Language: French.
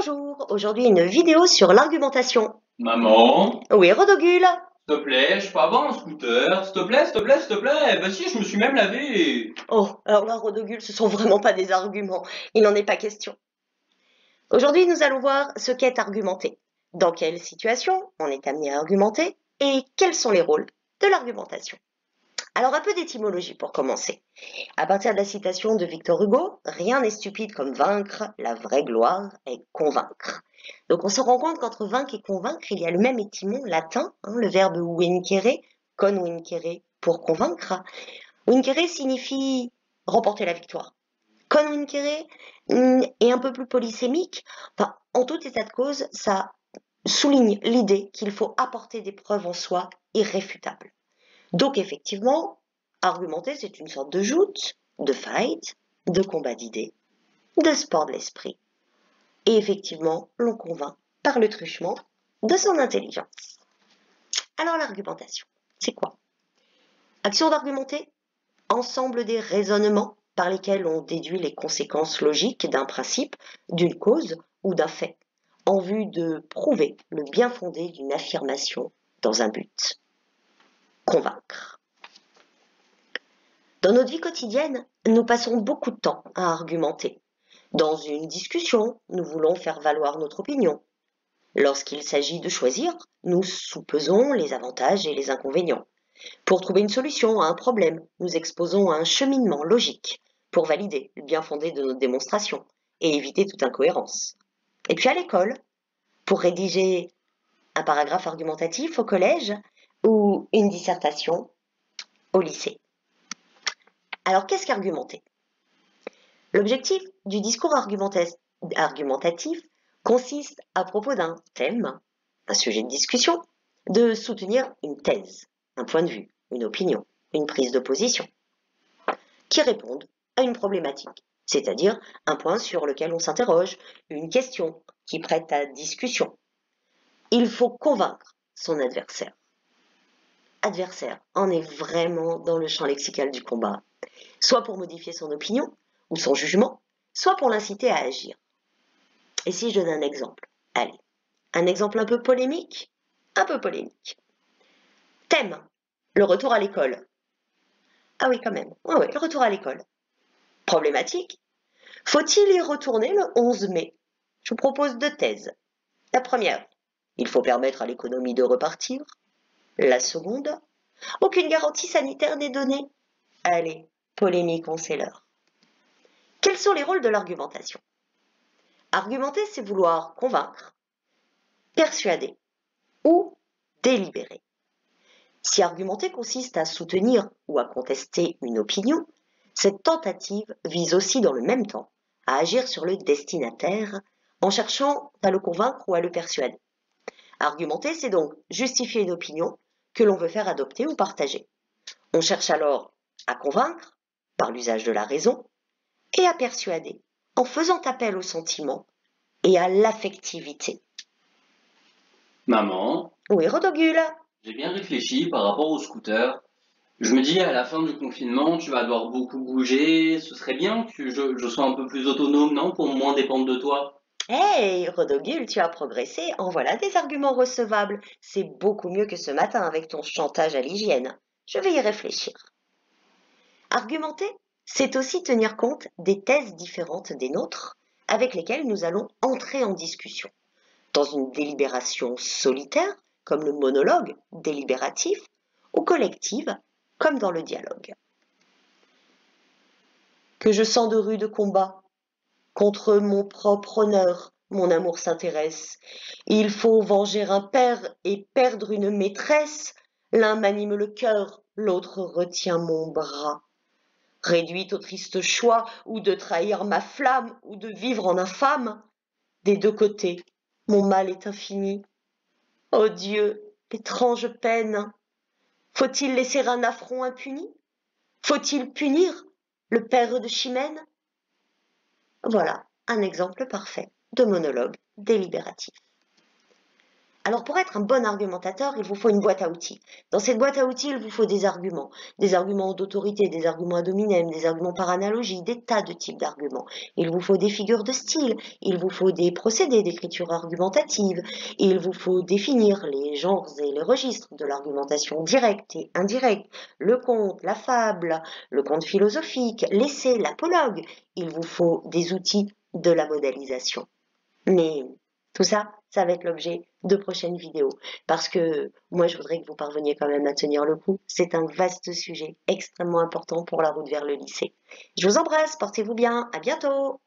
Bonjour, aujourd'hui une vidéo sur l'argumentation. Maman, Oui, Rodogule. s'il te plaît, je peux avoir un scooter? S'il te plaît, s'il te plaît, s'il te plaît. Bah si, je me suis même lavé. Oh, alors là, Rodogule, ce sont vraiment pas des arguments. Il n'en est pas question. Aujourd'hui, nous allons voir ce qu'est argumenter. Dans quelle situation on est amené à argumenter et quels sont les rôles de l'argumentation. Alors, un peu d'étymologie pour commencer. À partir de la citation de Victor Hugo, rien n'est stupide comme vaincre, la vraie gloire est convaincre. Donc on se rend compte qu'entre vaincre et convaincre, il y a le même étymon latin, le verbe vincere, convincere pour convaincre. Vincere signifie remporter la victoire. Convincere est un peu plus polysémique. Enfin, en tout état de cause, ça souligne l'idée qu'il faut apporter des preuves en soi irréfutables. Donc effectivement, argumenter, c'est une sorte de joute, de fight, de combat d'idées, de sport de l'esprit. Et effectivement, l'on convainc par le truchement de son intelligence. Alors l'argumentation, c'est quoi? Action d'argumenter, ensemble des raisonnements par lesquels on déduit les conséquences logiques d'un principe, d'une cause ou d'un fait, en vue de prouver le bien fondé d'une affirmation dans un but. Convaincre. Dans notre vie quotidienne, nous passons beaucoup de temps à argumenter. Dans une discussion, nous voulons faire valoir notre opinion. Lorsqu'il s'agit de choisir, nous soupesons les avantages et les inconvénients. Pour trouver une solution à un problème, nous exposons un cheminement logique pour valider le bien fondé de notre démonstration et éviter toute incohérence. Et puis à l'école, pour rédiger un paragraphe argumentatif au collège ou une dissertation au lycée. Alors qu'est-ce qu'argumenter? L'objectif du discours argumentatif consiste, à propos d'un thème, un sujet de discussion, de soutenir une thèse, un point de vue, une opinion, une prise de position, qui répondent à une problématique, c'est-à-dire un point sur lequel on s'interroge, une question qui prête à discussion. Il faut convaincre son adversaire. Adversaire, on est vraiment dans le champ lexical du combat, soit pour modifier son opinion ou son jugement, soit pour l'inciter à agir. Et si je donne un exemple? Allez, un exemple un peu polémique? Un peu polémique. Thème, le retour à l'école. Ah oui, quand même. Ouais, le retour à l'école. Problématique. Faut-il y retourner le 11 mai? Je vous propose deux thèses. La première, il faut permettre à l'économie de repartir. La seconde, aucune garantie sanitaire n'est donnée. Allez, polémique, on sait l'heure. Quels sont les rôles de l'argumentation? Argumenter, c'est vouloir convaincre, persuader ou délibérer. Si argumenter consiste à soutenir ou à contester une opinion, cette tentative vise aussi dans le même temps à agir sur le destinataire en cherchant à le convaincre ou à le persuader. Argumenter, c'est donc justifier une opinion que l'on veut faire adopter ou partager. On cherche alors à convaincre par l'usage de la raison et à persuader en faisant appel au sentiment et à l'affectivité. Maman, Oui, Rodogule. j'ai bien réfléchi par rapport au scooter. Je me dis, à la fin du confinement, tu vas devoir beaucoup bouger. Ce serait bien que je sois un peu plus autonome, non? Pour moins dépendre de toi. Hey, Rodogule, tu as progressé. En voilà des arguments recevables. C'est beaucoup mieux que ce matin avec ton chantage à l'hygiène. Je vais y réfléchir. Argumenter, c'est aussi tenir compte des thèses différentes des nôtres avec lesquelles nous allons entrer en discussion. Dans une délibération solitaire, comme le monologue délibératif, ou collective, comme dans le dialogue. Que je sens de rudes combats, contre mon propre honneur, mon amour s'intéresse. Il faut venger un père et perdre une maîtresse. L'un m'anime le cœur, l'autre retient mon bras. Réduite au triste choix, ou de trahir ma flamme, ou de vivre en infâme, des deux côtés, mon mal est infini. Ô Dieu, étrange peine! Faut-il laisser un affront impuni? Faut-il punir le père de Chimène? Voilà un exemple parfait de monologue délibératif. Alors pour être un bon argumentateur, il vous faut une boîte à outils. Dans cette boîte à outils, il vous faut des arguments d'autorité, des arguments ad hominem, des arguments par analogie, des tas de types d'arguments. Il vous faut des figures de style, il vous faut des procédés d'écriture argumentative, il vous faut définir les genres et les registres de l'argumentation directe et indirecte, le conte, la fable, le conte philosophique, l'essai, l'apologue. Il vous faut des outils de la modélisation. Mais tout ça, ça va être l'objet de prochaines vidéos. Parce que moi, je voudrais que vous parveniez quand même à tenir le coup. C'est un vaste sujet, extrêmement important pour la route vers le lycée. Je vous embrasse, portez-vous bien, à bientôt!